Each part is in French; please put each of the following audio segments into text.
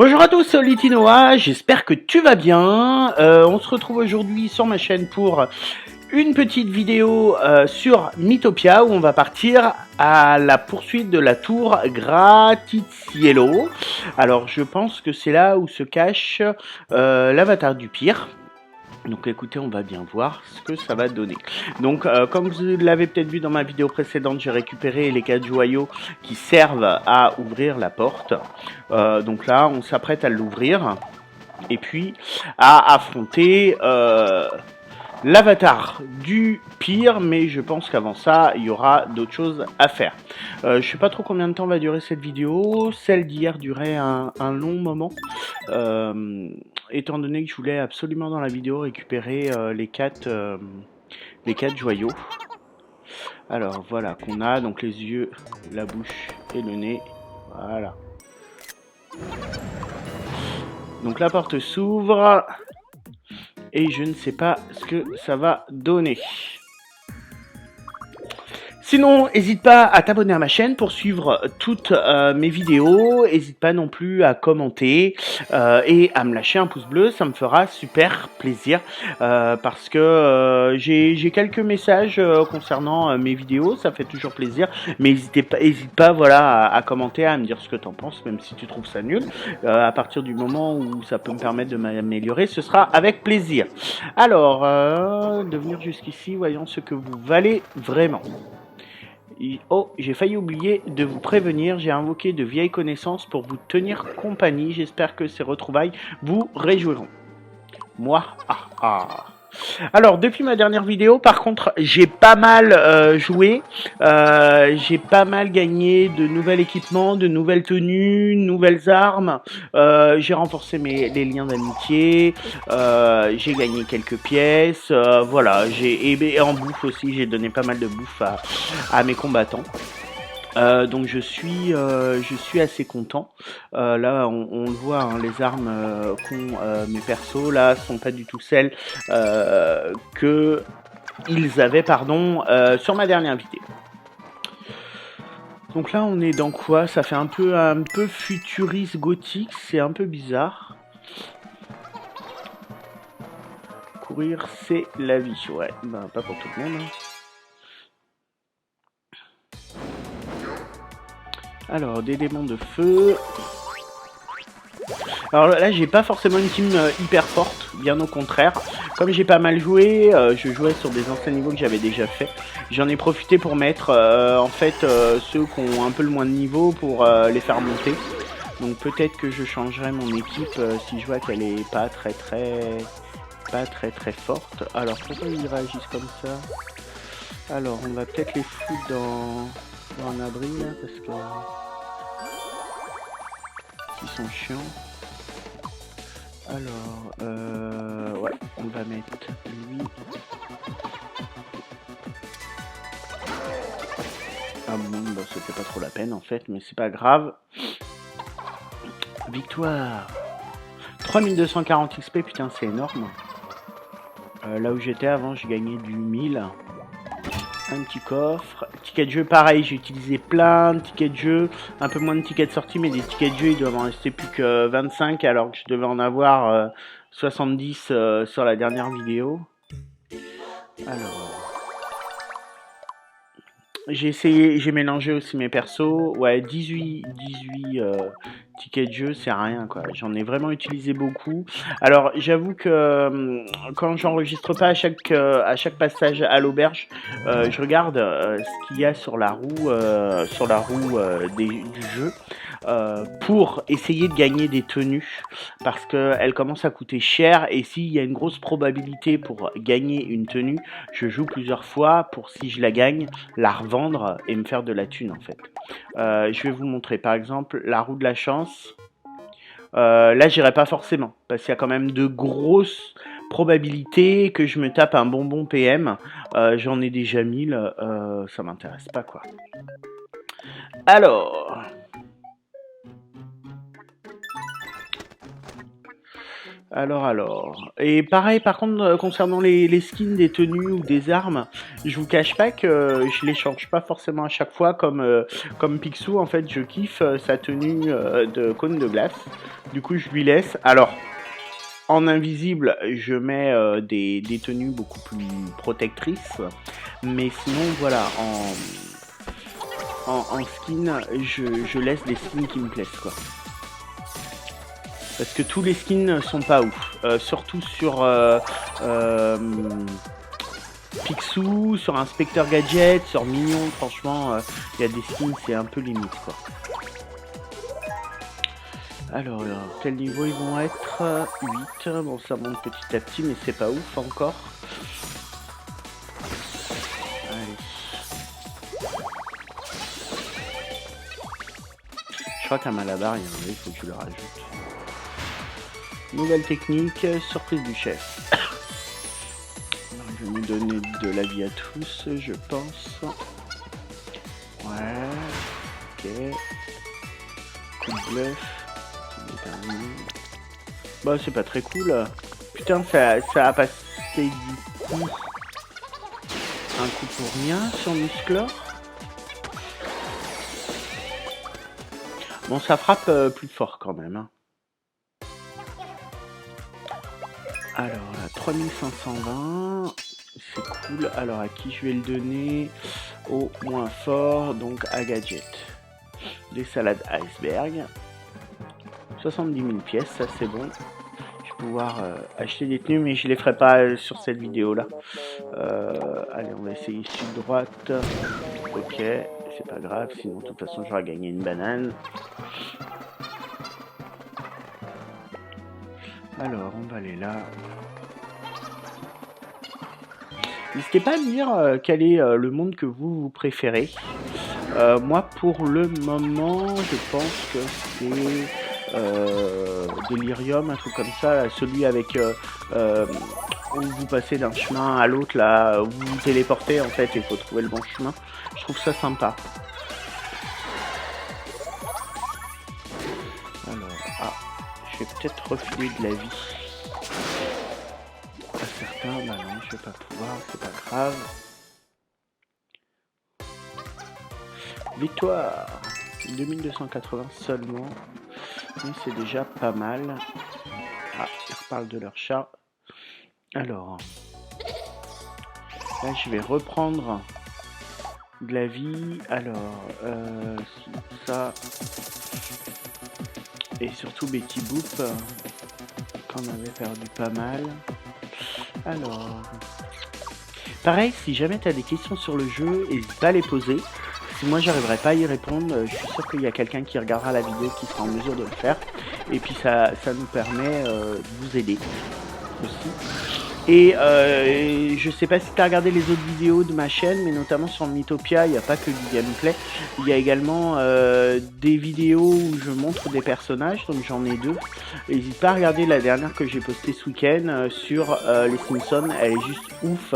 Bonjour à tous, Litinoa, j'espère que tu vas bien. On se retrouve aujourd'hui sur ma chaîne pour une petite vidéo sur Mythopia où on va partir à la poursuite de la tour Gratiziello. Alors je pense que c'est là où se cache l'avatar du pire. Donc écoutez, on va bien voir ce que ça va donner. Donc comme vous l'avez peut-être vu dans ma vidéo précédente, j'ai récupéré les 4 joyaux qui servent à ouvrir la porte. Donc là, on s'apprête à l'ouvrir et puis à affronter l'avatar du pire, mais je pense qu'avant ça, il y aura d'autres choses à faire. Je sais pas trop combien de temps va durer cette vidéo. Celle d'hier durait un long moment. Étant donné que je voulais absolument dans la vidéo récupérer les 4 joyaux. Alors voilà qu'on a donc les yeux, la bouche et le nez. Voilà. Donc la porte s'ouvre et je ne sais pas ce que ça va donner. Sinon, n'hésite pas à t'abonner à ma chaîne pour suivre toutes mes vidéos. N'hésite pas non plus à commenter et à me lâcher un pouce bleu. Ça me fera super plaisir parce que j'ai quelques messages concernant mes vidéos. Ça fait toujours plaisir. Mais n'hésite pas voilà, à commenter, à me dire ce que tu en penses, même si tu trouves ça nul. À partir du moment où ça peut me permettre de m'améliorer, ce sera avec plaisir. Alors, de venir jusqu'ici, voyons ce que vous valez vraiment. Oh, j'ai failli oublier de vous prévenir, j'ai invoqué de vieilles connaissances pour vous tenir compagnie. J'espère que ces retrouvailles vous réjouiront. Moi, Alors, depuis ma dernière vidéo, par contre, j'ai pas mal joué. J'ai pas mal gagné de nouveaux équipements, de nouvelles tenues, nouvelles armes. J'ai renforcé les liens d'amitié. J'ai gagné quelques pièces. Voilà, et en bouffe aussi, j'ai donné pas mal de bouffe à mes combattants. Donc je suis assez content. Là on le voit, hein, les armes qu'ont mes persos là sont pas du tout celles que ils avaient sur ma dernière vidéo. Donc là on est dans quoi? Ça fait un peu futuriste gothique, c'est un peu bizarre. Courir c'est la vie, ouais, bah pas pour tout le monde. Hein. Alors, des démons de feu. Alors là, j'ai pas forcément une team hyper forte, bien au contraire. Comme j'ai pas mal joué, je jouais sur des anciens niveaux que j'avais déjà fait. J'en ai profité pour mettre en fait ceux qui ont un peu le moins de niveau pour les faire monter. Donc peut-être que je changerai mon équipe si je vois qu'elle est pas très forte. Alors pourquoi ils réagissent comme ça? Alors on va peut-être les foutre dans un abri là parce que ils sont chiants. Alors, ouais, on va mettre lui. Ah bon, bah c'était pas trop la peine en fait, mais c'est pas grave. Victoire 3240 XP, putain c'est énorme. Là où j'étais avant, j'ai gagné du 1000. Un petit coffre. Ticket de jeu, pareil, j'ai utilisé plein de tickets de jeu. Un peu moins de tickets de sortie, mais des tickets de jeu, il doit en rester plus que 25, alors que je devais en avoir 70 sur la dernière vidéo. Alors... j'ai mélangé aussi mes persos. Ouais, 18 tickets de jeu, c'est rien quoi. J'en ai vraiment utilisé beaucoup. Alors, j'avoue que quand j'enregistre pas à chaque passage à l'auberge, je regarde ce qu'il y a sur la roue, du jeu. Pour essayer de gagner des tenues parce qu'elle commence à coûter cher et s'il y a une grosse probabilité pour gagner une tenue, je joue plusieurs fois pour si je la gagne, la revendre et me faire de la thune en fait. Je vais vous montrer par exemple la roue de la chance. Là j'irai pas forcément parce qu'il y a quand même de grosses probabilités que je me tape un bonbon PM. J'en ai déjà 1000, ça m'intéresse pas quoi. Alors... Alors. Et pareil, par contre, concernant les skins des tenues ou des armes, je vous cache pas que je les change pas forcément à chaque fois comme Picsou. En fait, je kiffe sa tenue de cône de glace. Du coup, je lui laisse. Alors, en invisible, je mets des tenues beaucoup plus protectrices. Mais sinon, voilà, en skin, je laisse des skins qui me plaisent, quoi. Parce que tous les skins sont pas ouf. Surtout sur euh, Picsou, sur Inspecteur Gadget, sur Mignon, franchement, il y a des skins, c'est un peu limite, quoi. Alors, quel niveau ils vont être? 8. Bon, ça monte petit à petit, mais c'est pas ouf encore. Allez. Je crois qu'un Malabar, il faut que je le rajoute. Nouvelle technique, surprise du chef. Alors, je vais nous donner de la vie à tous, je pense. Ouais. Ok. Coup de bluff. Bah, c'est pas très cool. Putain, ça a passé du coup un coup pour rien sur Musclor. Bon, ça frappe plus fort quand même. Hein. Alors là, 3520. C'est cool. Alors, à qui je vais le donner? Au moins fort, donc à Gadget. Des salades iceberg. 70 000 pièces, ça c'est bon. Je vais pouvoir acheter des tenues, mais je les ferai pas sur cette vidéo là. Allez, on va essayer sud-droite. Ok, c'est pas grave, sinon de toute façon j'aurai gagné une banane. Alors, on va aller là. N'hésitez pas à me dire quel est le monde que vous préférez. Moi, pour le moment, je pense que c'est Delirium, un truc comme ça, là, celui avec où vous passez d'un chemin à l'autre, là, où vous vous téléportez en fait, et il faut trouver le bon chemin. Je trouve ça sympa. Alors, je vais peut-être refiler de la vie. À certains, bah non, je vais pas pouvoir, c'est pas grave. Victoire 2280 seulement, mais c'est déjà pas mal. Ah, ils reparlent de leur chat. Alors, là je vais reprendre de la vie. Alors, ça, et surtout Betty Boop, qu'on avait perdu pas mal. Alors, pareil, si jamais tu as des questions sur le jeu, n'hésite pas à les poser. Si moi j'arriverai pas à y répondre, je suis sûr qu'il y a quelqu'un qui regardera la vidéo qui sera en mesure de le faire. Et puis ça nous permet de vous aider aussi. Et je sais pas si tu as regardé les autres vidéos de ma chaîne, mais notamment sur Mythopia, il n'y a pas que du gameplay. Il y a également des vidéos où je montre des personnages, donc j'en ai 2. N'hésite pas à regarder la dernière que j'ai postée ce week-end sur les Simpsons, elle est juste ouf,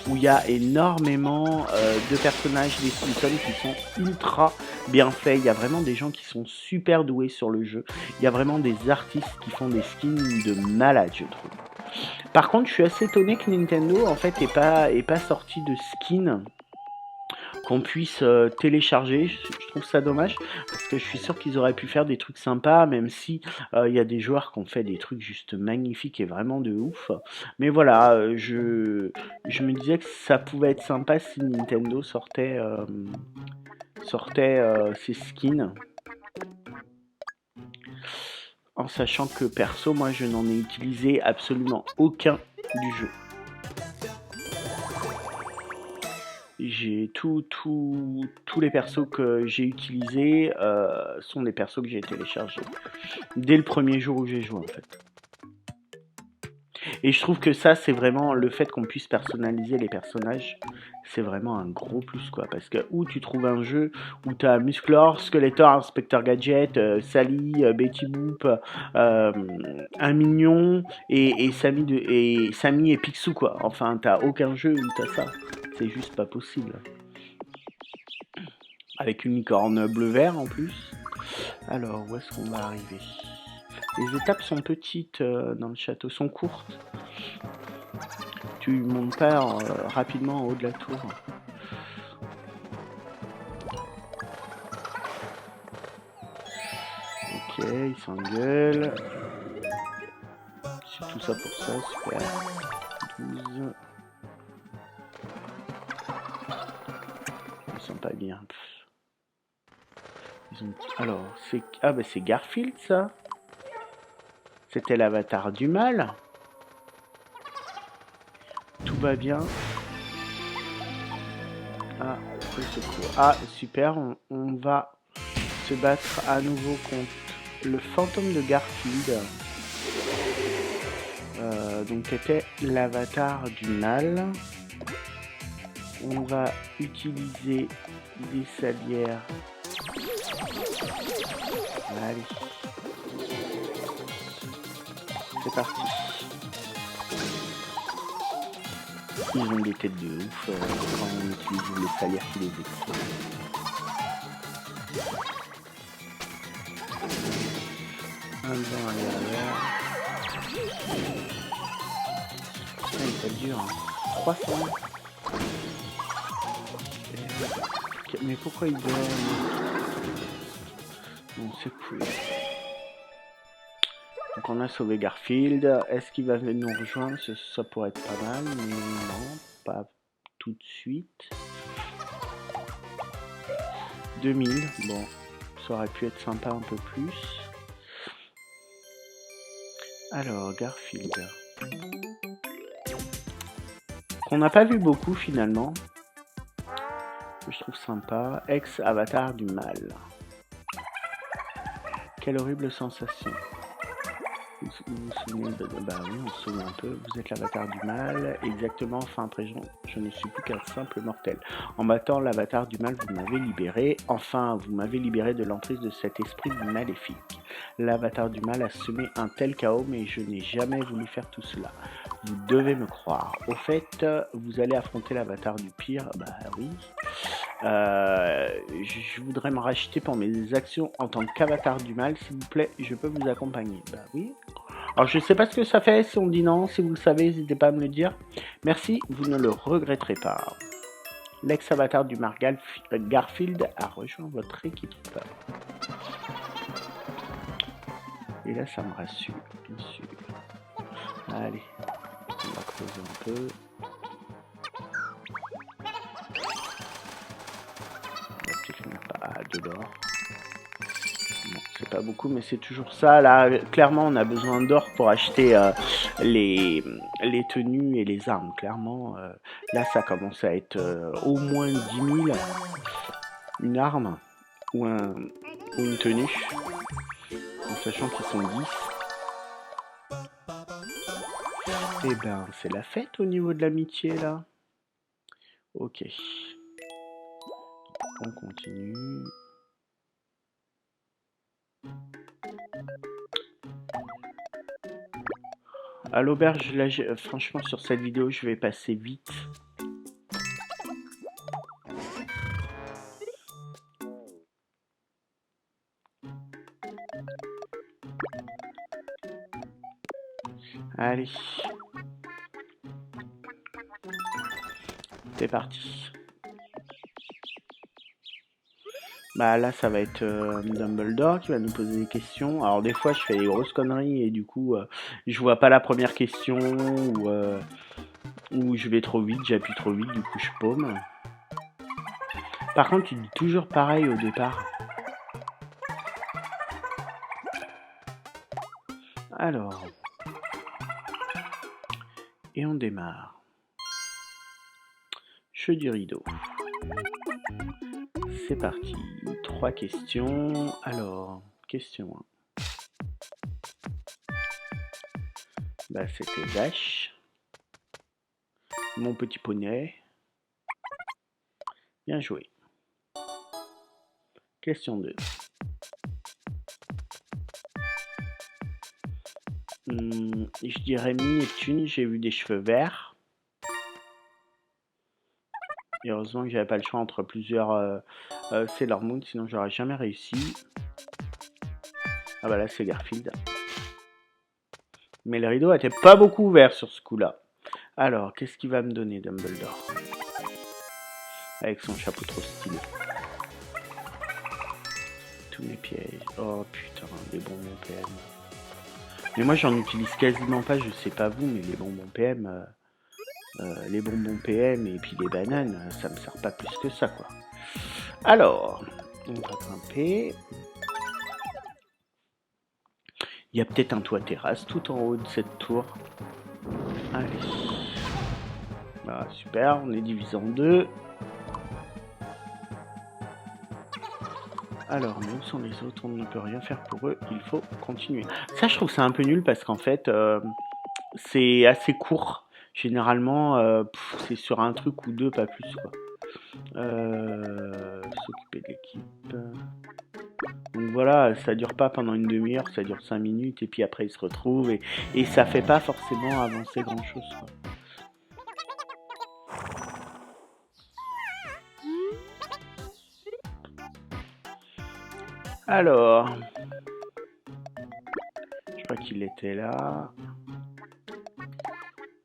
où il y a énormément de personnages des Simpsons qui sont ultra bien faits. Il y a vraiment des gens qui sont super doués sur le jeu. Il y a vraiment des artistes qui font des skins de malade, je trouve. Par contre, je suis assez étonné que Nintendo en fait est pas sorti de skin qu'on puisse télécharger. Je trouve ça dommage parce que je suis sûr qu'ils auraient pu faire des trucs sympas, même si il y a des joueurs qui ont fait des trucs juste magnifiques et vraiment de ouf. Mais voilà, je me disais que ça pouvait être sympa si Nintendo sortait ses skins. En sachant que perso, moi je n'en ai utilisé absolument aucun du jeu. J'ai tous les persos que j'ai utilisés sont des persos que j'ai téléchargés dès le premier jour où j'ai joué en fait. Et je trouve que ça, c'est vraiment le fait qu'on puisse personnaliser les personnages, c'est vraiment un gros plus quoi. Parce que où tu trouves un jeu où tu as Musclor, Skeletor, Inspecteur Gadget, Sally, Betty Boop, un Mignon et Sammy et Picsou quoi. Enfin, t'as aucun jeu où t'as ça. C'est juste pas possible. Avec une licorne bleu-vert en plus. Alors, où est-ce qu'on va arriver? Les étapes sont petites dans le château, sont courtes. Tu montes pas rapidement en haut de la tour. Ok, il s'engueule. C'est tout ça pour ça, super. 12. Ils sont pas bien. Alors, c'est... Ah bah c'est Garfield ça. C'était l'avatar du mal. Tout va bien. Ah, au secours. Ah, super, on va se battre à nouveau contre le fantôme de Garfield. Donc c'était l'avatar du mal. On va utiliser des salières. Allez. C'est parti. Ils ont des têtes de ouf quand on utilise les salières qui les explosent. Un devant, un derrière. Putain, ça dure. Hein. 300. Mais pourquoi ils donnent? Bon, c'est cool. Donc on a sauvé Garfield. Est-ce qu'il va venir nous rejoindre? Ça pourrait être pas mal, mais non, pas tout de suite. 2000, bon, ça aurait pu être sympa un peu plus. Alors, Garfield. Qu'on n'a pas vu beaucoup finalement. Je trouve sympa. Ex-avatar du mal. Quelle horrible sensation. Vous vous souvenez de... Bah oui, on se souvient un peu. Vous êtes l'avatar du mal. Exactement, enfin après je ne suis plus qu'un simple mortel. En battant l'avatar du mal, vous m'avez libéré. Enfin, vous m'avez libéré de l'emprise de cet esprit maléfique. L'avatar du mal a semé un tel chaos, mais je n'ai jamais voulu faire tout cela. Vous devez me croire. Au fait, vous allez affronter l'avatar du pire. Bah oui. Je voudrais me racheter pour mes actions en tant qu'avatar du mal. S'il vous plaît, je peux vous accompagner. Bah oui. Alors je sais pas ce que ça fait si on dit non. Si vous le savez, n'hésitez pas à me le dire. Merci, vous ne le regretterez pas. L'ex-avatar du mal Garfield a rejoint votre équipe. Et là, ça me rassure, bien sûr. Allez, on va creuser un peu. On va peut-être finir par 2 d'or. Bon, c'est pas beaucoup, mais c'est toujours ça. Là, clairement, on a besoin d'or pour acheter les tenues et les armes. Clairement, là, ça commence à être au moins 10 000. Une arme ou une tenue. En sachant qu'ils sont 10. Eh ben, c'est la fête au niveau de l'amitié, là. Ok. On continue. À l'auberge, là, franchement, sur cette vidéo, je vais passer vite. Allez. C'est parti. Bah là, ça va être Dumbledore qui va nous poser des questions. Alors des fois, je fais des grosses conneries et du coup, je vois pas la première question ou je vais trop vite, j'appuie trop vite, du coup je paume. Par contre, tu dis toujours pareil au départ. Alors. Et on démarre. Jeu du rideau. C'est parti. 3 questions. Alors, question 1. Bah, c'était Dash. Mon petit poney. Bien joué. Question 2. Je dirais Neptune, j'ai vu des cheveux verts. Et heureusement que j'avais pas le choix entre plusieurs Sailor Moon, sinon j'aurais jamais réussi. Ah bah là c'est Garfield. Mais le rideau était pas beaucoup ouvert sur ce coup-là. Alors, qu'est-ce qu'il va me donner, Dumbledore? Avec son chapeau trop stylé. Tous mes pièges. Oh putain, les bonbons PM. Mais moi, j'en utilise quasiment pas, je sais pas vous, mais les bonbons PM... les bonbons PM et puis les bananes, ça me sert pas plus que ça, quoi. Alors, on va grimper. Il y a peut-être un toit terrasse tout en haut de cette tour. Allez. Voilà, super, on est divisé en deux. Alors, mais où sont les autres? On ne peut rien faire pour eux, il faut continuer. Ça, je trouve ça un peu nul parce qu'en fait, c'est assez court. Généralement, c'est sur un truc ou deux, pas plus, quoi. S'occuper de l'équipe. Donc voilà, ça dure pas pendant une demi-heure, ça dure 5 minutes et puis après ils se retrouvent et ça fait pas forcément avancer grand chose, quoi. Alors, je crois qu'il était là.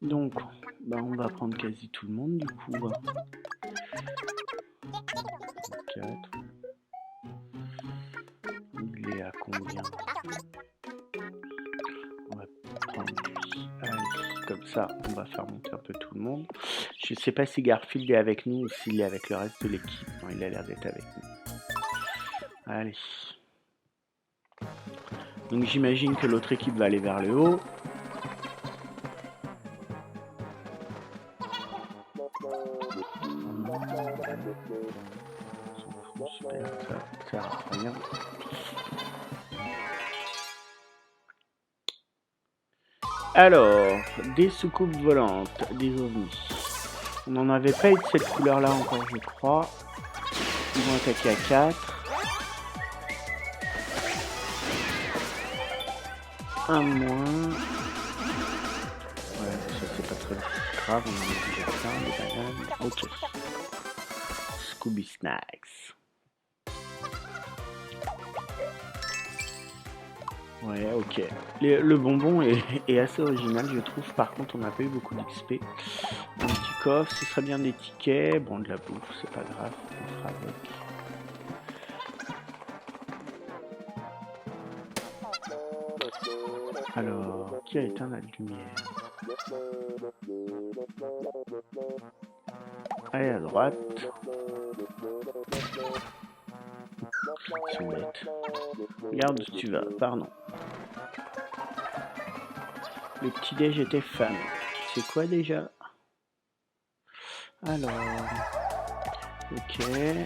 Donc, bah on va prendre quasi tout le monde du coup. 4. Il est à combien? On va prendre lui. Allez, comme ça, on va faire monter un peu tout le monde. Je sais pas si Garfield est avec nous ou s'il est avec le reste de l'équipe. Non, il a l'air d'être avec nous. Allez. Donc j'imagine que l'autre équipe va aller vers le haut. Super, ça sert à rien. Alors, des soucoupes volantes, des ovnis. On n'en avait pas eu de cette couleur-là encore, je crois. Ils vont attaquer à 4. Un moins. Ouais, ça c'est pas très grave, on en a déjà plein, des bananes. Ok. Scooby Snacks. Ouais, ok. Le bonbon est assez original, je trouve. Par contre, on n'a pas eu beaucoup d'XP. Un petit coffre, ce serait bien des tickets. Bon, de la bouffe, c'est pas grave. On fera avec. Alors, qui a éteint la lumière? Allez, à droite. Ils sont bêtes. Regarde où tu vas, pardon. Le petit déj était fameux. C'est quoi déjà? Alors... Ok... Ils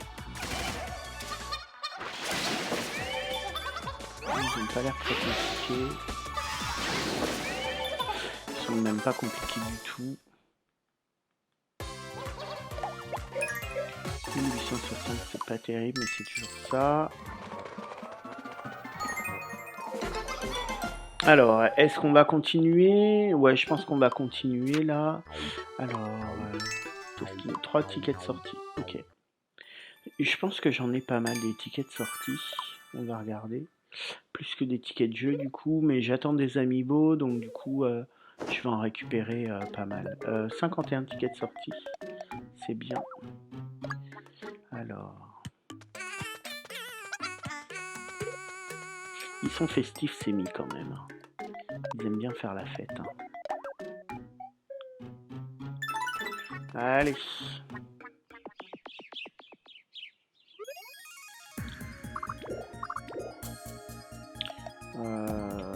n'ont pas l'air très compliqués. Ils sont même pas compliqués du tout. 1860 c'est pas terrible mais c'est toujours ça. Alors est-ce qu'on va continuer? Ouais je pense qu'on va continuer là. Alors 3 tickets de sortie. Ok. Je pense que j'en ai pas mal des tickets de sortie. On va regarder. Plus que des tickets de jeu du coup, mais j'attends des amiibo donc du coup je vais en récupérer pas mal. 51 tickets de sortie. C'est bien. Alors... Ils sont festifs ces mis quand même. Ils aiment bien faire la fête. Hein. Allez. On va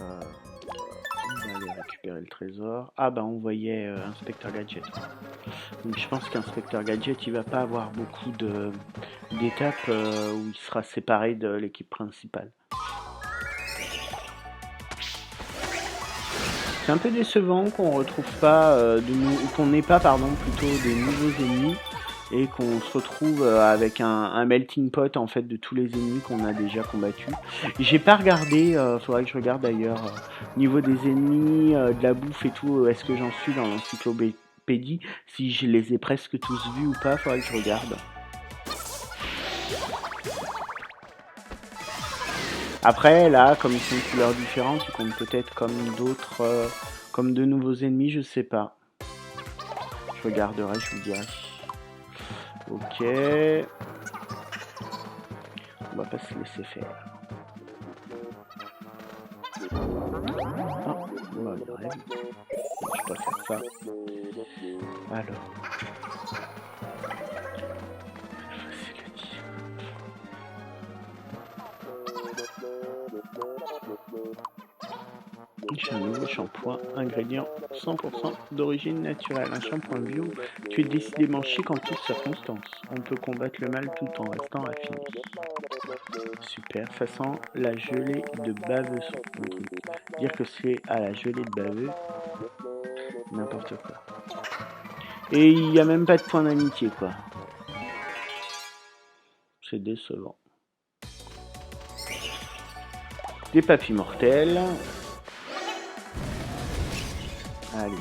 aller récupérer le trésor. Ah bah on voyait Inspecteur Gadget. Donc je pense qu'Inspecteur Gadget il va pas avoir beaucoup d'étapes où il sera séparé de l'équipe principale. C'est un peu décevant qu'on retrouve pas qu'on n'ait pas plutôt des nouveaux ennemis et qu'on se retrouve avec un melting pot en fait de tous les ennemis qu'on a déjà combattus. J'ai pas regardé, faudrait que je regarde d'ailleurs niveau des ennemis, de la bouffe et tout, est-ce que j'en suis dans l'encyclopédie, si je les ai presque tous vus ou pas, faudrait que je regarde. Après, là, comme ils sont de couleurs différentes, ils comptent peut-être comme d'autres, comme de nouveaux ennemis, je sais pas. Je regarderai, je vous dirai. Ok. On va pas se laisser faire. Ah, oula, il rêve. Je peux pas faire ça. Alors. J'ai un nouveau shampoing, ingrédient 100% d'origine naturelle. Un shampoing bio, tu es décidément chic en toutes circonstances. On peut combattre le mal tout en restant affiné. Super, ça sent la gelée de baveux sur ton truc. Dire que c'est à la gelée de baveux, n'importe quoi. Et il n'y a même pas de point d'amitié, quoi. C'est décevant. Des papilles mortelles. Allez.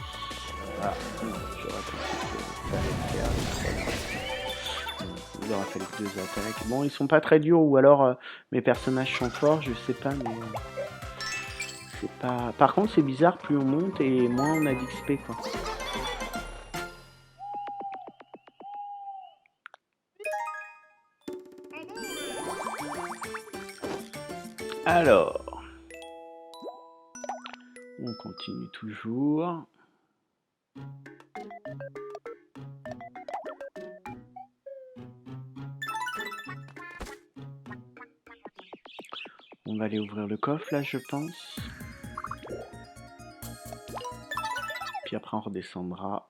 Ah, non, j'aurais pensé que ça allait faire. Il aura fallu que 2 attaques. Bon, ils sont pas très durs, ou alors mes personnages sont forts, je sais pas, mais c'est pas. Par contre, c'est bizarre, plus on monte et moins on a d'XP, quoi. Alors, on continue toujours. On va aller ouvrir le coffre là, je pense. Puis après on redescendra.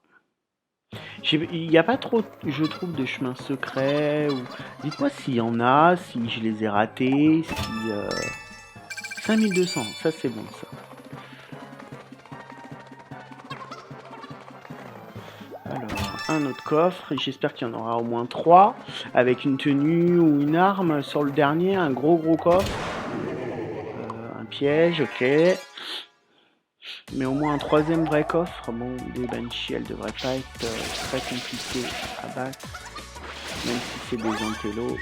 Il n'y a pas trop, je trouve, de chemins secrets. Ou... Dites-moi s'il y en a, si je les ai ratés, si... 5200, ça c'est bon ça. Alors, un autre coffre, et j'espère qu'il y en aura au moins 3, avec une tenue ou une arme sur le dernier, un gros coffre. Un piège, ok. Mais au moins un 3e vrai coffre. Bon, des Banshees, elles devraient pas être très compliquées à battre. Même si c'est des antélos.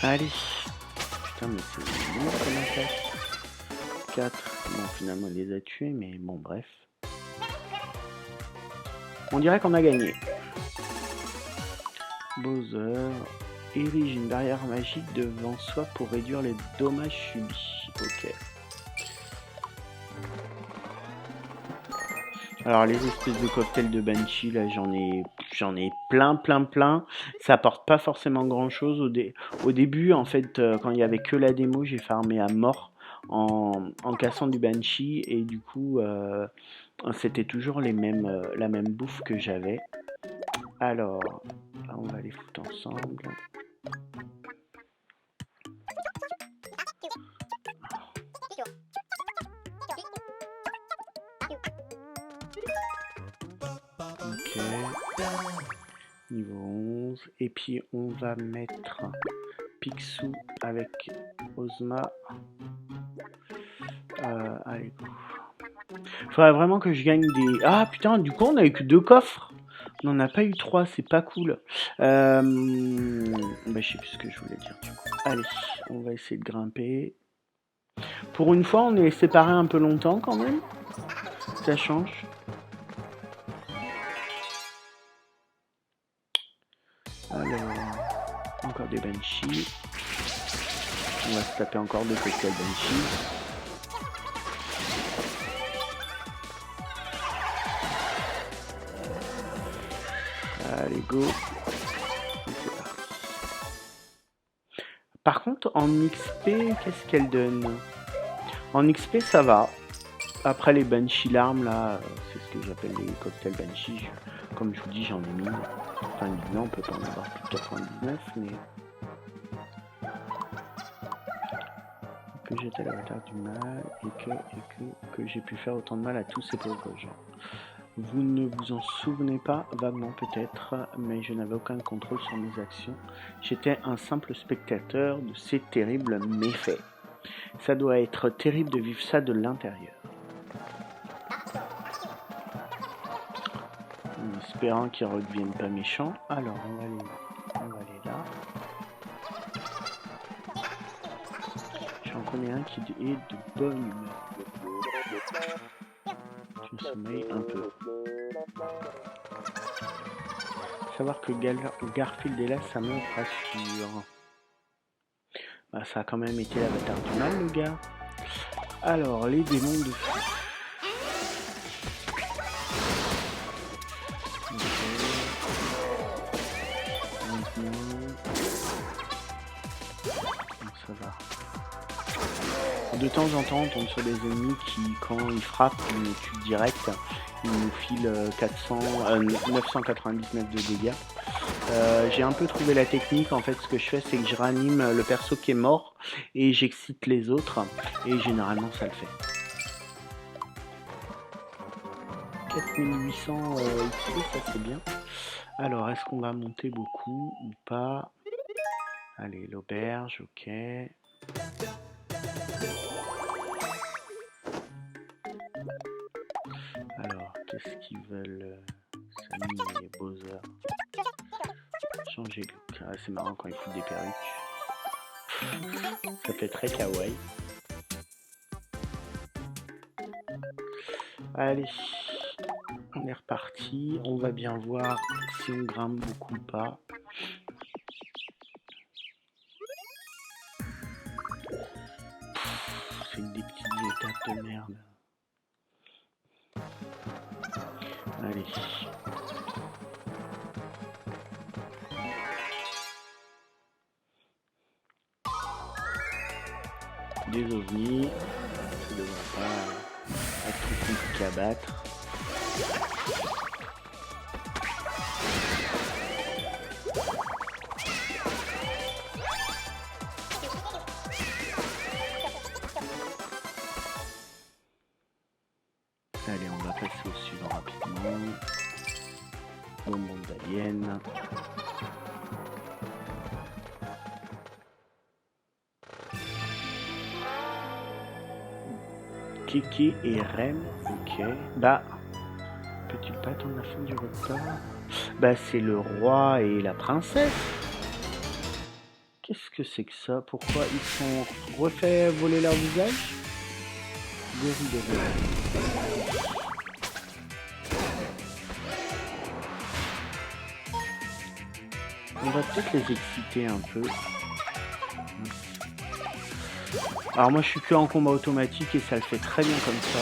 Allez. Putain, mais c'est lourd comme attaque. 4. Bon, finalement, il les a tués, mais bon, bref. On dirait qu'on a gagné. Bowser érige une barrière magique devant soi pour réduire les dommages subis. Ok. Alors les espèces de cocktails de Banshee, là j'en ai plein. Ça apporte pas forcément grand chose au début. En fait, quand il y avait que la démo, j'ai farmé à mort en cassant du Banshee, et du coup c'était toujours la même bouffe que j'avais. Alors là, on va les foutre ensemble. Ok. Niveau 11. Et puis on va mettre Picsou avec Ozma. Allez, go. Faudrait vraiment que je gagne des... Ah putain, du coup on a eu que 2 coffres. On n'en a pas eu 3, c'est pas cool. Bah, je sais plus ce que je voulais dire du coup. Allez, on va essayer de grimper. Pour une fois, on est séparés un peu longtemps quand même. Ça change. Alors, encore des Banshees. On va se taper encore des cocktails Banshees. Allez, go. Et c'est parti. Par contre, en XP, qu'est-ce qu'elle donne? En XP, ça va. Après les Banshee larmes, là, c'est ce que j'appelle les cocktails Banshee. Comme je vous dis, j'en ai mis. Enfin, non, on peut pas en avoir plus de 99, mais... Que j'étais à l'avatar du mal, et que j'ai pu faire autant de mal à tous ces pauvres gens. Vous ne vous en souvenez pas, vaguement peut-être, mais je n'avais aucun contrôle sur mes actions. J'étais un simple spectateur de ces terribles méfaits. Ça doit être terrible de vivre ça de l'intérieur. En espérant qu'ils ne redeviennent pas méchants. Alors, on va aller là. J'en connais un qui est de bonne humeur. Tu sommeilles un peu. Savoir que Garfield est là, ça me rassure. Bah, ça a quand même été l'avatar du mal, le gars. Alors, les démons de feu. Ça va. De temps en temps, on tombe sur des ennemis qui, quand ils frappent, ils nous tuent direct. Ils nous filent 999 de dégâts. J'ai un peu trouvé la technique. En fait, ce que je fais, c'est que je ranime le perso qui est mort et j'excite les autres. Et généralement, ça le fait. 4800 XP, ça c'est bien. Alors, est-ce qu'on va monter beaucoup ou pas? Allez, l'auberge, ok. Alors, qu'est-ce qu'ils veulent? Samy et Bowser. Changer le look. Ah, c'est marrant quand ils foutent des perruques. Ça fait très kawaii. Allez, on est reparti. On va bien voir si on grimpe beaucoup ou pas. C'est des petites étapes de merde. Allez. Des ovnis. Ça devrait pas être trop compliqué à battre. Allez, on va passer au suivant rapidement. Bonbon d'alien. Kiki et Rem, ok. Bah, peut-il pas attendre la fin du repas? Bah, c'est le roi et la princesse. Qu'est-ce que c'est que ça? Pourquoi ils sont refait voler leur visage? Gorille de vol. On va peut-être les exciter un peu. Alors moi je suis que en combat automatique et ça le fait très bien comme ça.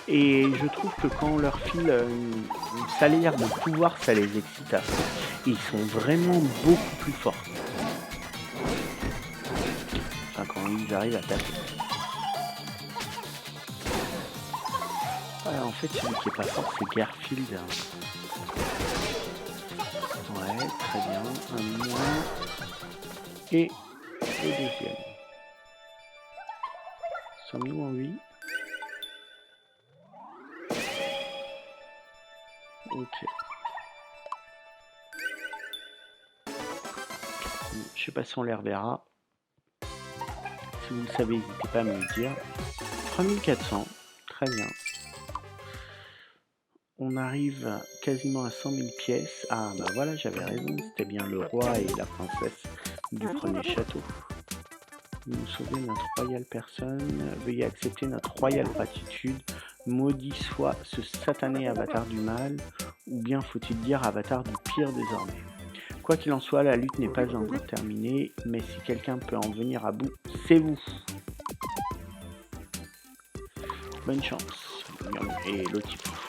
Et je trouve que quand on leur file une salière de pouvoir, ça les excite à fond. Ils sont vraiment beaucoup plus forts. Enfin quand ils arrivent à taper. Ouais, en fait celui qui est pas fort c'est Garfield. Ouais, très bien. Un moins. Et le deuxième. Sommes-nous en 8? Ok. Je sais pas si on les reverra. Si vous le savez, n'hésitez pas à me le dire. 3400. Très bien. On arrive quasiment à 100 000 pièces. Ah bah voilà, j'avais raison. C'était bien le roi et la princesse du premier château. Nous sauver notre royale personne. Veuillez accepter notre royale gratitude. Maudit soit ce satané avatar du mal. Ou bien faut-il dire avatar du pire désormais. Quoi qu'il en soit, la lutte n'est pas encore terminée. Mais si quelqu'un peut en venir à bout, c'est vous. Bonne chance. Et l'autre il pouffe.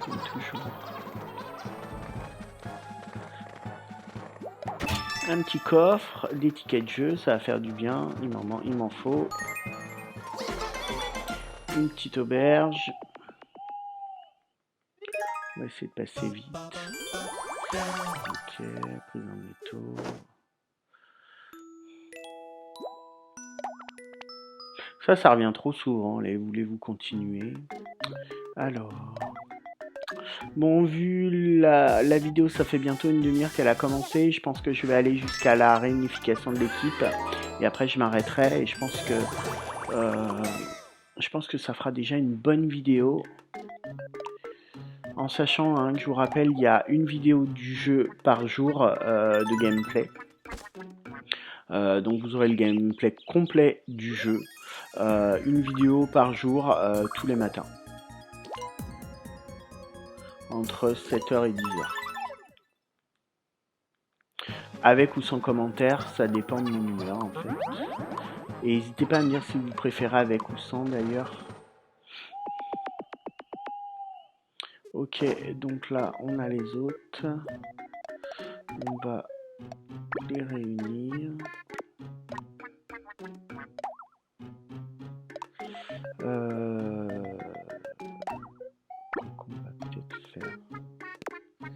Comme toujours. Un petit coffre, des tickets de jeu, ça va faire du bien. Il m'en faut. Une petite auberge. On va essayer de passer vite. Ok, prise en métaux. Ça revient trop souvent. Les voulez-vous continuer? Alors, Bon, vu la vidéo, ça fait bientôt une demi-heure qu'elle a commencé. Je pense que je vais aller jusqu'à la réunification de l'équipe. Et après, je m'arrêterai. Et je pense que ça fera déjà une bonne vidéo. En sachant hein, que je vous rappelle, il y a une vidéo du jeu par jour de gameplay. Donc vous aurez le gameplay complet du jeu. Une vidéo par jour tous les matins. Entre 7h et 10h. Avec ou sans commentaire, ça dépend de mon humeur en fait. Et n'hésitez pas à me dire si vous préférez avec ou sans d'ailleurs. Ok, donc là on a les autres. On va les réunir. Donc on va peut-être faire ça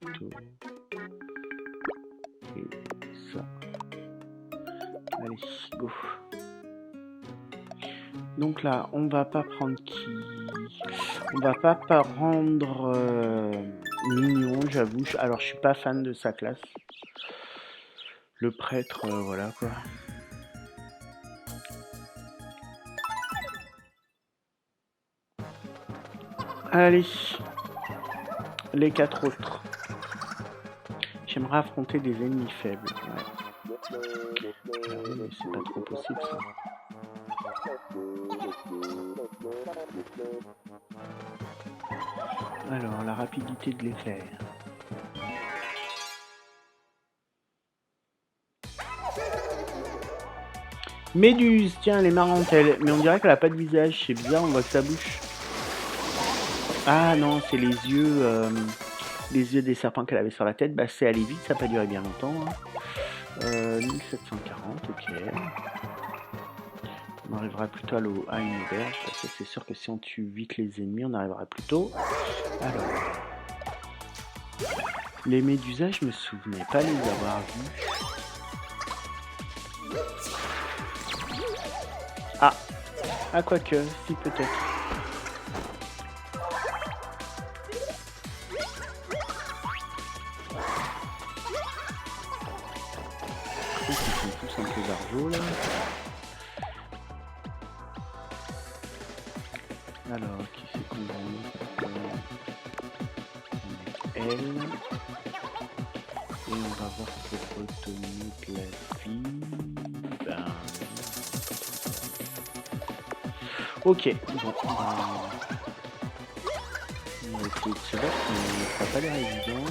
plutôt. Et ça. Allez, go. Donc là, on va pas prendre qui? On va pas prendre Mignon, j'avoue. Alors, je suis pas fan de sa classe. Le prêtre, voilà quoi. Allez, les 4 autres. J'aimerais affronter des ennemis faibles. Ouais. Ah oui, mais c'est pas trop possible ça. Alors, la rapidité de l'éclair. Méduse, tiens, elle est marrante, elle. Mais on dirait qu'elle a pas de visage, c'est bizarre, on voit que sa bouche. Ah non, c'est les yeux des serpents qu'elle avait sur la tête. Bah, c'est aller vite, ça n'a pas duré bien longtemps. Hein. 1740, ok. On arrivera plutôt à une auberge, parce que c'est sûr que si on tue vite les ennemis, on arrivera plus tôt. Alors, les médusas, je me souvenais pas les avoir vus. Ah, quoique, si peut-être. Ils sont tous un peu barjots là. Alors, qui c'est qu'on va elle. Et on va voir pour retenir de la vie. Ben... Ok, bon, on va essayer de se battre, mais ça n'a pas l'air évident.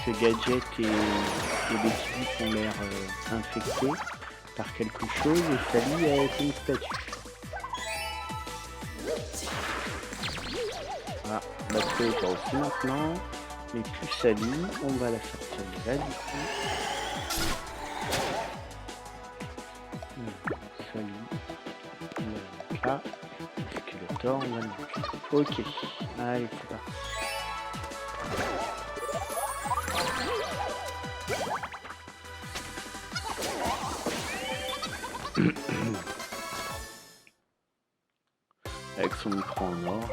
Ce gadget et les petits ont l'air infectés par quelque chose et Sally est une statue. Voilà, Battle est aussi maintenant, mais plus Sally, on va la sortir de là du coup. Sally, on va la mettre là, Skeletor, on va le mettre. Ok, allez c'est parti. Avec son micro en or.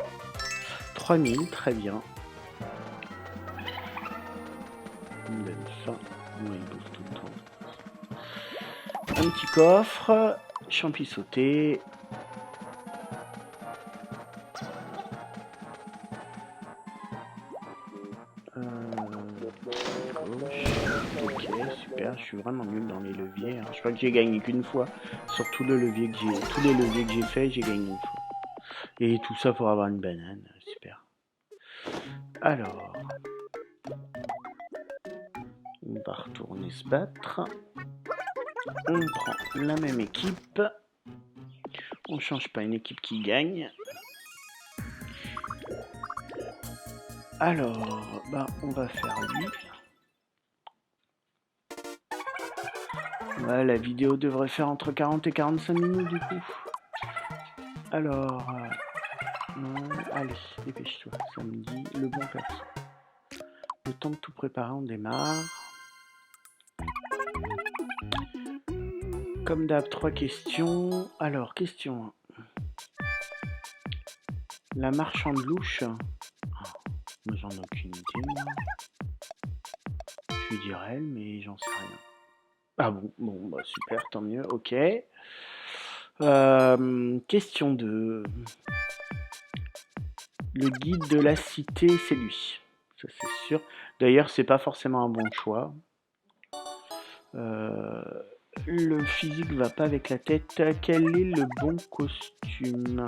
3000, très bien. Il me donne ça. Moi, il bouffe tout le temps. Un petit coffre. Champi sauté. Gauche. Ok, super. Je suis vraiment nul dans les leviers. Hein. Je crois que j'ai gagné qu'une fois. Sur tous les leviers que j'ai fait, j'ai gagné une fois. Et tout ça pour avoir une banane. Super. Alors. On va retourner se battre. On prend la même équipe. On change pas une équipe qui gagne. Alors, bah, on va faire lui. Ouais, la vidéo devrait faire entre 40 et 45 minutes du coup. Alors, non, allez, dépêche-toi, samedi, le bon perso. Le temps de tout préparer, on démarre. Comme d'hab, 3 questions. Alors, question 1. La marchande louche. Moi, j'en ai aucune idée, moi. Je lui dirais elle, mais j'en sais rien. Ah bon, bon, bah super, tant mieux, ok. Question 2. Le guide de la cité, c'est lui. Ça, c'est sûr. D'ailleurs, c'est pas forcément un bon choix. Le physique va pas avec la tête. Quel est le bon costume?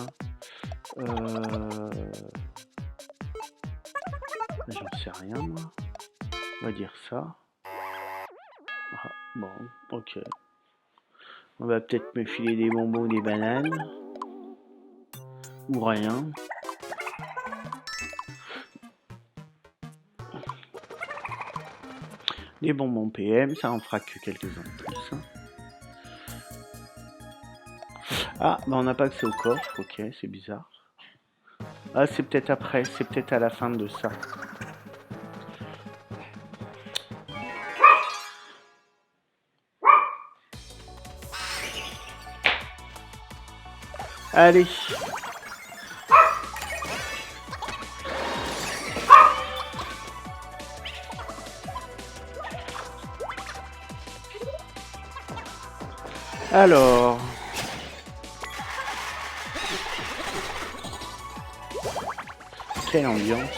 J'en sais rien, moi. On va dire ça. Ah, bon, ok. On va peut-être me filer des bonbons ou des bananes. Ou rien. Les bonbons PM, ça en fera que quelques-uns de plus. Ah, bah on n'a pas accès au coffre, ok, c'est bizarre. Ah, c'est peut-être après, c'est peut-être à la fin de ça. Allez. Alors. Quelle ambiance.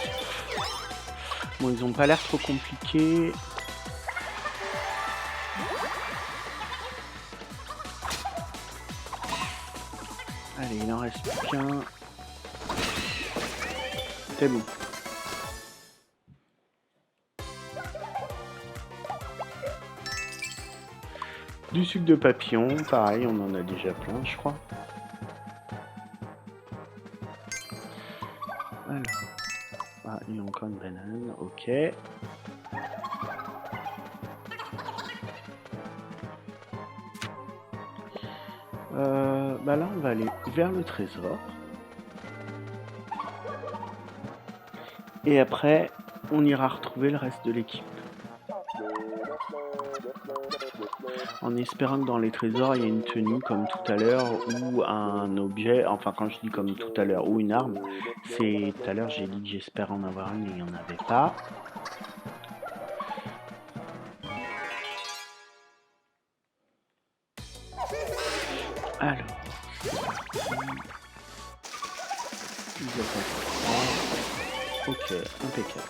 Bon, ils ont pas l'air trop compliqués. Allez, il en reste plus qu'un. C'est bon. Du sucre de papillon, pareil, on en a déjà plein, je crois. Alors. Ah, il y a encore une banane, ok. Bah là, on va aller vers le trésor. Et après, on ira retrouver le reste de l'équipe. En espérant que dans les trésors, il y ait une tenue comme tout à l'heure ou un objet, enfin quand je dis comme tout à l'heure, ou une arme, c'est tout à l'heure j'ai dit que j'espère en avoir une et il n'y en avait pas. Alors, ok, impeccable.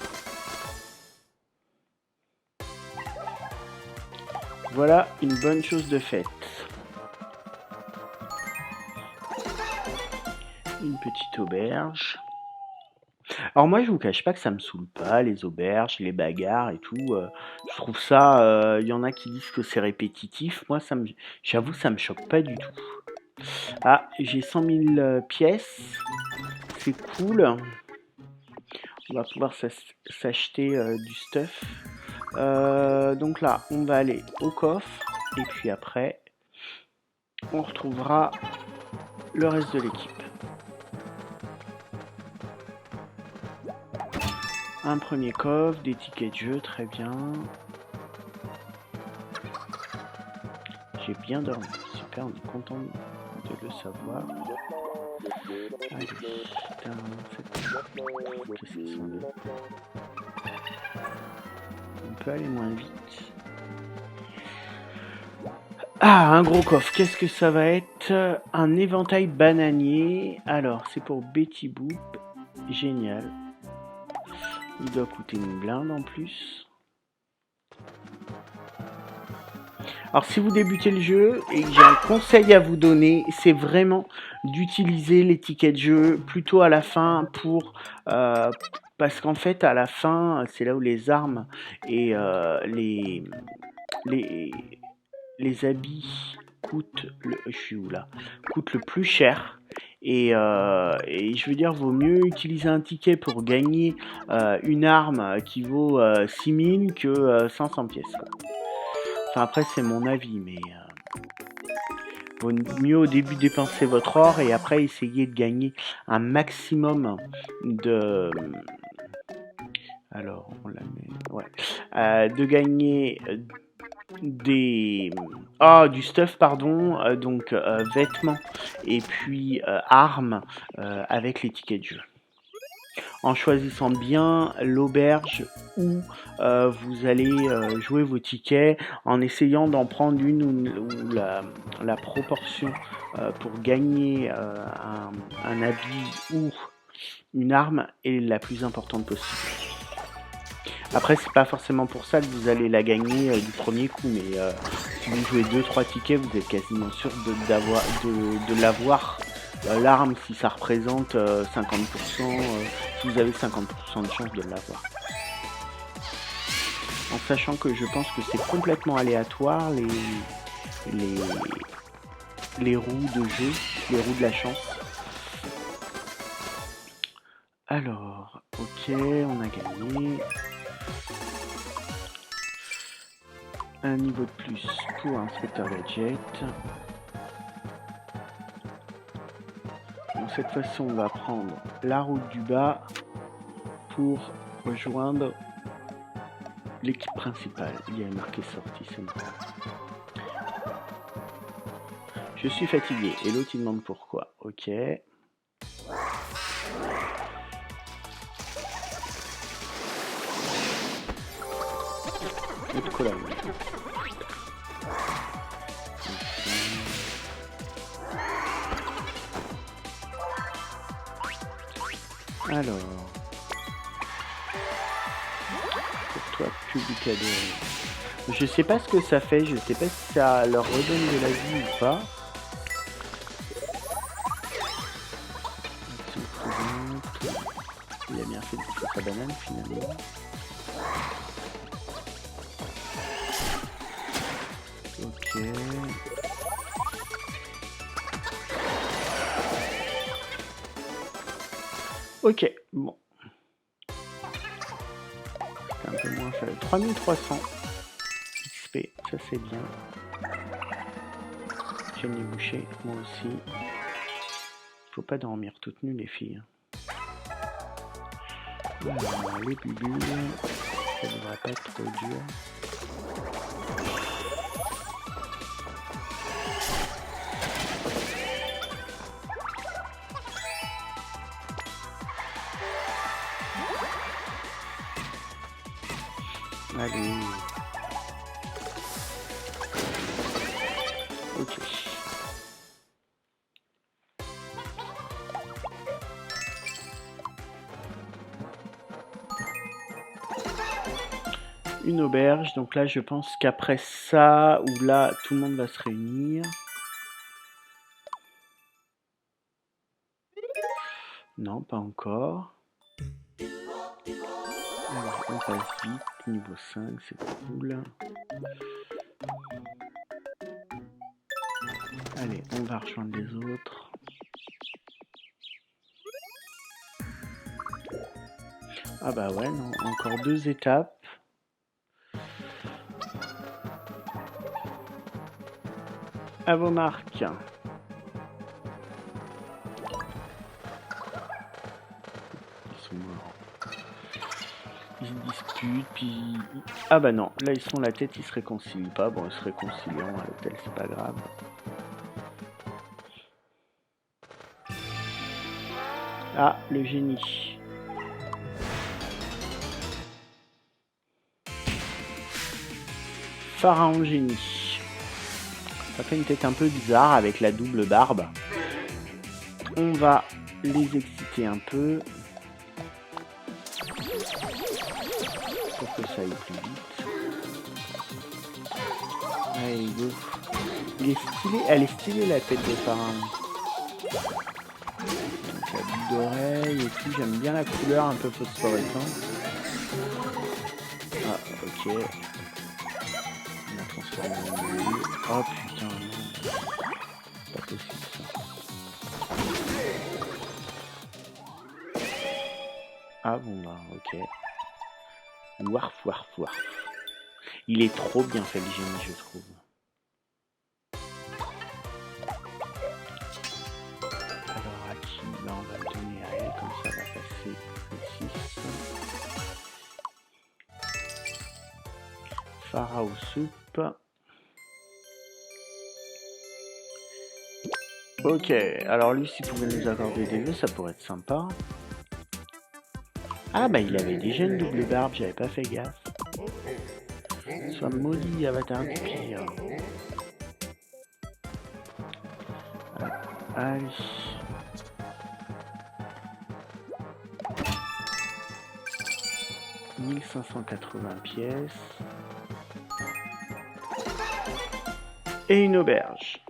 Voilà une bonne chose de faite. Une petite auberge. Alors moi je vous cache pas que ça me saoule pas, les auberges, les bagarres et tout. Je trouve ça, y en a qui disent que c'est répétitif. Moi j'avoue ça me choque pas du tout. Ah, j'ai 100 000 pièces. C'est cool. On va pouvoir s'acheter du stuff. Donc là, on va aller au coffre. Et puis après, on retrouvera le reste de l'équipe. Un premier coffre, des tickets de jeu, très bien. J'ai bien dormi, super, on est content de le savoir. Allez, putain, qu'est-ce qu'ils sont deux. On peut aller moins vite. Ah, un gros coffre, qu'est-ce que ça va être? Un éventail bananier. Alors, c'est pour Betty Boop. Génial. Il doit coûter une blinde en plus. Alors si vous débutez le jeu et que j'ai un conseil à vous donner, c'est vraiment d'utiliser les tickets de jeu plutôt à la fin pour... parce qu'en fait à la fin c'est là où les armes et les habits coûtent coûtent le plus cher. Et je veux dire, vaut mieux utiliser un ticket pour gagner une arme qui vaut 6000 que 500 pièces. Quoi. Enfin après c'est mon avis, mais vaut mieux au début dépenser votre or et après essayer de gagner un maximum de... Alors on la met... Ouais. De gagner du stuff, pardon, donc vêtements et puis armes avec les tickets de jeu. En choisissant bien l'auberge où vous allez jouer vos tickets, en essayant d'en prendre une où la proportion pour gagner un habit ou une arme est la plus importante possible. Après, c'est pas forcément pour ça que vous allez la gagner du premier coup, mais si vous jouez 2-3 tickets, vous êtes quasiment sûr de l'avoir. L'arme, si ça représente 50%, si vous avez 50% de chance de l'avoir. En sachant que je pense que c'est complètement aléatoire les roues de jeu, les roues de la chance. Alors, ok, on a gagné. Un niveau de plus pour Inspecteur Gadget. Donc cette fois-ci, on va prendre la route du bas pour rejoindre l'équipe principale. Il y a marqué sortie, c'est normal. Je suis fatigué. Et l'autre, il demande pourquoi. Ok. Autre colonne. Alors, pour toi, public adoré. Je sais pas ce que ça fait, je sais pas si ça leur redonne de la vie ou pas. Il a bien fait de bouffer sa banane finalement. Ok. Ok, bon. C'est un peu moins faible. 3300 XP, ça c'est bien. Jenny Boucher, moi aussi. Faut pas dormir toute nue les filles. Alors, les bulles, ça devrait pas être trop dur. Allez. Ok. Une auberge, donc là je pense qu'après ça, ou là tout le monde va se réunir. Non, pas encore. Alors, on passe vite, niveau 5, c'est cool. Allez, on va rejoindre les autres. Ah bah ouais, non, encore 2 étapes. À vos marques. Ils sont morts. Ils se disputent, puis... Ah bah non, là ils sont la tête, ils se réconcilient pas. Bon, ils se réconcilient à l'hôtel, c'est pas grave. Ah, le génie. Pharaon génie. Ça fait une tête un peu bizarre avec la double barbe. On va les exciter un peu. Pour que ça aille plus vite. Allez, go. Il est stylé. Elle est stylée la tête de Pharaon. Donc la boucle d'oreille et tout. J'aime bien la couleur un peu phosphorescente. Ah, ok. On a transformé en bleu. Oh putain, non. Pas possible ça. Ah bon bah ok. Warf, warf, warf. Il est trop bien fait le génie, je trouve. Alors à qui? Là on va le donner à elle, comme ça va passer le 6. Pharaon soup. Ok, alors lui, s'il pouvait nous accorder des vœux, ça pourrait être sympa. Ah bah il avait déjà une double barbe, j'avais pas fait gaffe. Sois maudit, avatar du pire. Allez. « 1580 pièces. Et une auberge.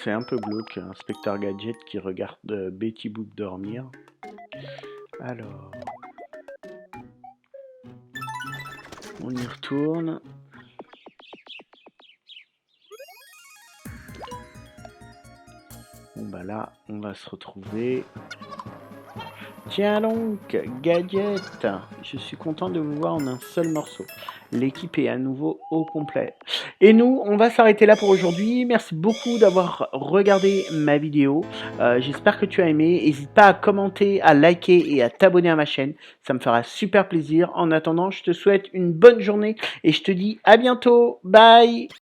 C'est un peu glauque, inspecteur Gadget qui regarde Betty Boop dormir. Alors, on y retourne. Bon bah là, on va se retrouver. Tiens donc, Gadget, je suis content de vous voir en un seul morceau. L'équipe est à nouveau au complet. Et nous, on va s'arrêter là pour aujourd'hui. Merci beaucoup d'avoir regardé ma vidéo. J'espère que tu as aimé. N'hésite pas à commenter, à liker et à t'abonner à ma chaîne. Ça me fera super plaisir. En attendant, je te souhaite une bonne journée et je te dis à bientôt. Bye!